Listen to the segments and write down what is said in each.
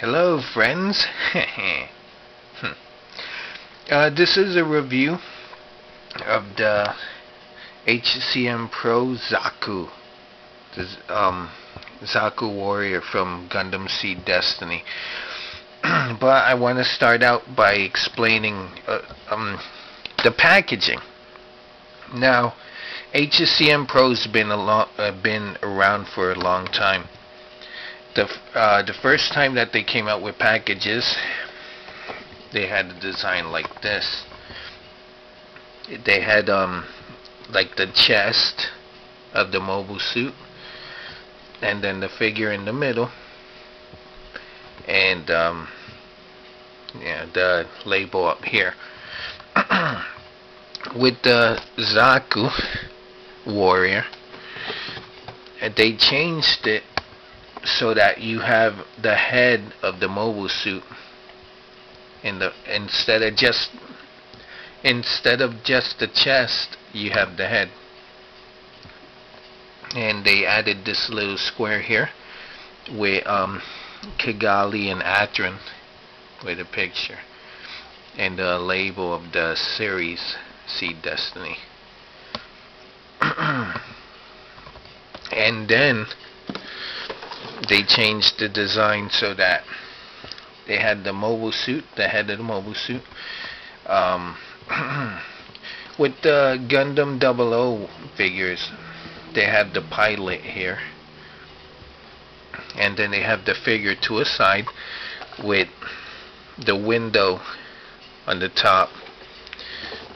Hello, friends. This is a review of the HCM Pro Zaku, the Zaku warrior from Gundam Seed Destiny. But I want to start out by explaining the packaging. Now, HCM Pro's been around for a long time. The first time that they came out with packages, they had a design like this. They had like the chest of the mobile suit, and then the figure in the middle, and the label up here. With the Zaku warrior, they changed it so that you have the head of the mobile suit instead of just the chest, you have the head. And they added this little square here with Kigali and Atron with a picture and the label of the series Seed Destiny. And then they changed the design so that they had the mobile suit, the head of the mobile suit, with the Gundam 00 figures. They have the pilot here, and then they have the figure to a side with the window on the top,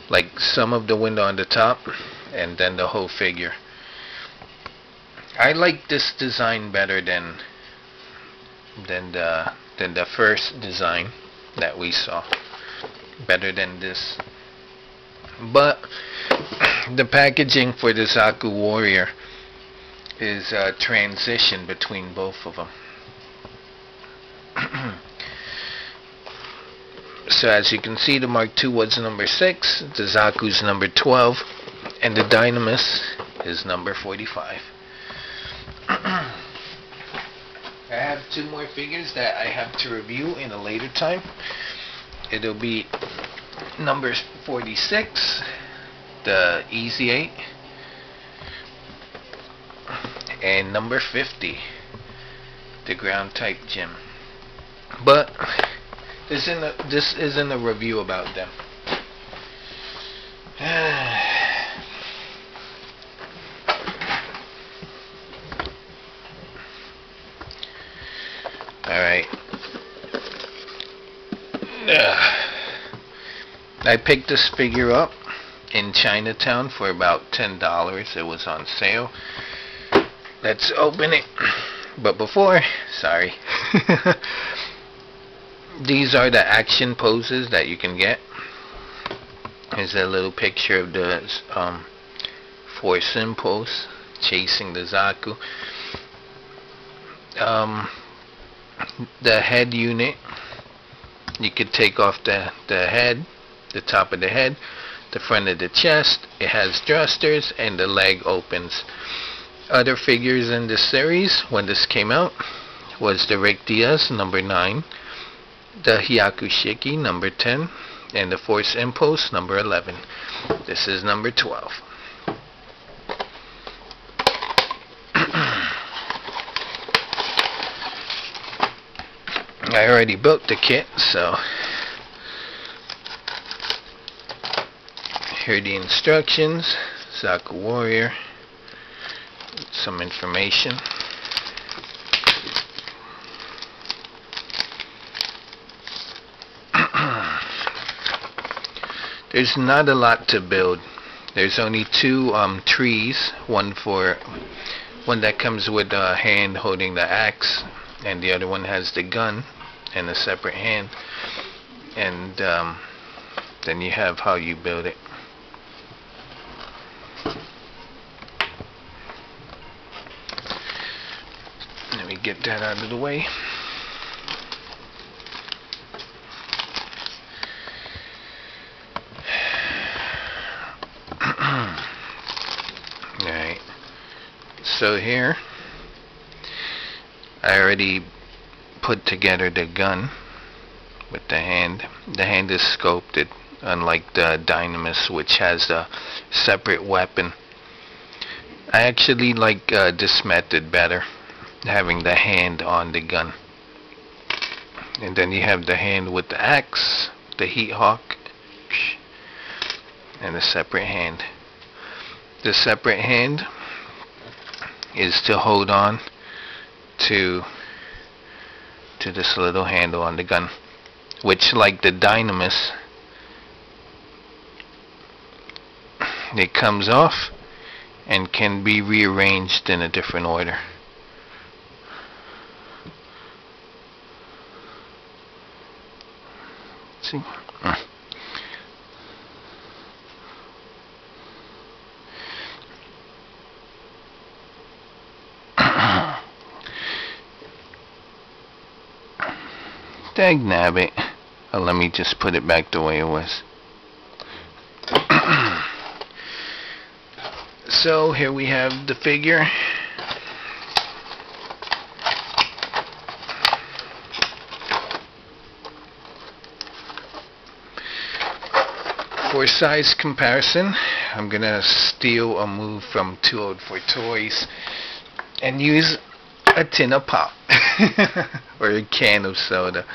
like some of the window on the top, and then the whole figure. I like this design better than the first design that we saw. Better than this. But the packaging for the Zaku warrior is a transition between both of them. So as you can see, the Mark II was number 6, the Zaku's number 12, and the Dynamis is number 45. I have 2 more figures that I have to review in a later time. It'll be number 46, the Easy 8, and number 50, the Ground Type Gym. But this isn't a review about them. Alright. I picked this figure up in Chinatown for about $10. It was on sale. Let's open it. But before, sorry. These are the action poses that you can get. Here's a little picture of the Force Impulse chasing the Zaku. The head unit, you could take off the head, the top of the head, the front of the chest. It has thrusters and the leg opens. Other figures in this series when this came out was the Rick Diaz number 9, the Hyakushiki number 10, and the Force Impulse number 11. This is number 12. I already built the kit, so here are the instructions. Zaku warrior, some information. There's not a lot to build. There's only 2 trees, one that comes with a hand holding the axe, and the other one has the gun and a separate hand. And then you have how you build it. Let me get that out of the way. So here I already put together the gun with the hand. The hand is sculpted, unlike the Dynamis, which has a separate weapon. I actually like this method better, having the hand on the gun. And then you have the hand with the axe, the heat hawk, and a separate hand. The separate hand is to hold on to this little handle on the gun, which, like the Dynamis, it comes off and can be rearranged in a different order. See? Dagnabbit. Let me just put it back the way it was. So here we have the figure. For size comparison, I'm gonna steal a move from Too Old for Toys and use a tin of pop or a can of soda.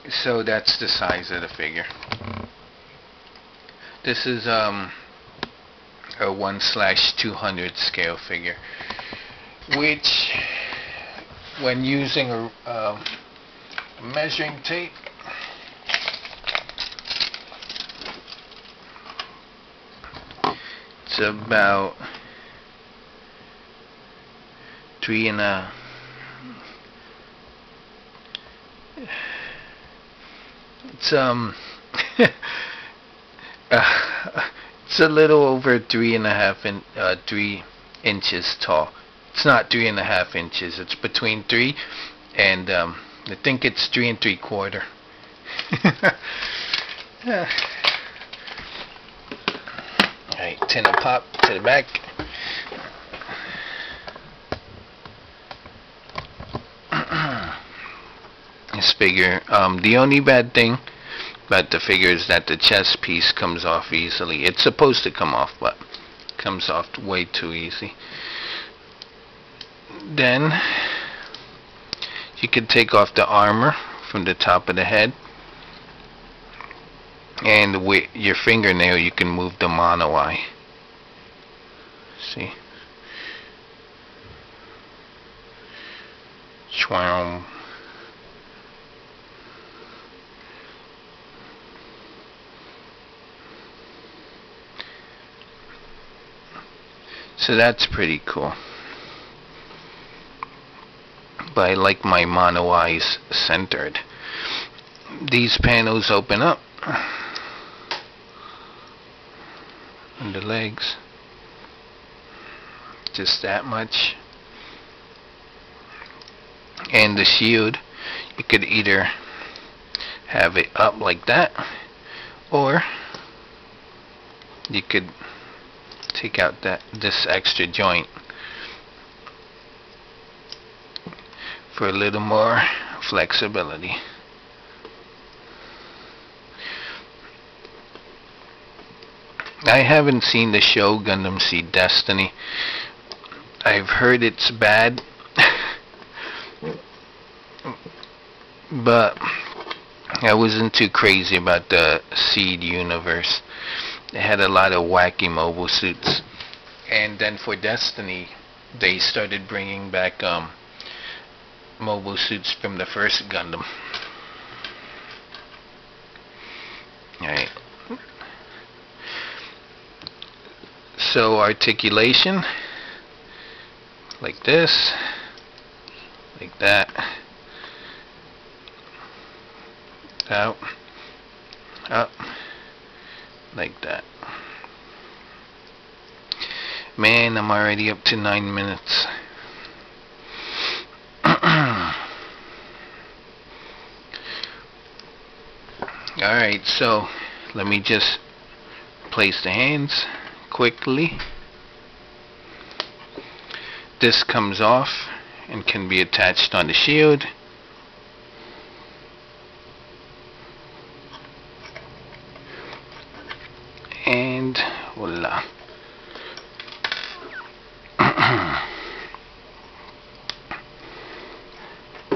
So that's the size of the figure. This is a 1/200 scale figure, which, when using a measuring tape, it's about 3.5. It's it's a little over 3 inches tall. It's not 3.5 inches. It's between 3 and I think it's 3 3/4. Alright, tin of pop to the back. This figure, the only bad thing about the figure is that the chest piece comes off easily. It's supposed to come off, but it comes off way too easy. Then you can take off the armor from the top of the head, and with your fingernail you can move the mono eye. See? Schwam. So that's pretty cool. But I like my mono eyes centered. These panels open up and the legs, just that much. And the shield, you could either have it up like that, or you could take out this extra joint for a little more flexibility. I haven't seen the show Gundam Seed Destiny. I've heard it's bad, but I wasn't too crazy about the Seed universe. They had a lot of wacky mobile suits, and then for Destiny they started bringing back mobile suits from the first Gundam. Alright, so articulation like this, like that, out, up, like that. Man, I'm already up to 9 minutes. Alright, so let me just place the hands quickly. This comes off and can be attached on the shield.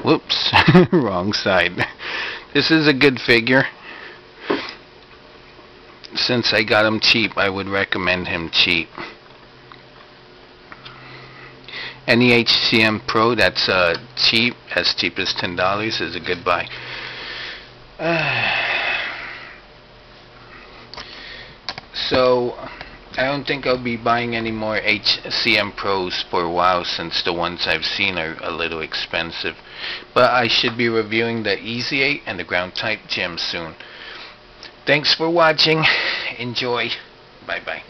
Whoops, wrong side. This is a good figure. Since I got him cheap, I would recommend him cheap. Any HCM Pro that's cheap, as cheap as $10, is a good buy. So I don't think I'll be buying any more HCM Pros for a while, since the ones I've seen are a little expensive. But I should be reviewing the Easy 8 and the Ground Type Gem soon. Thanks for watching. Enjoy. Bye bye.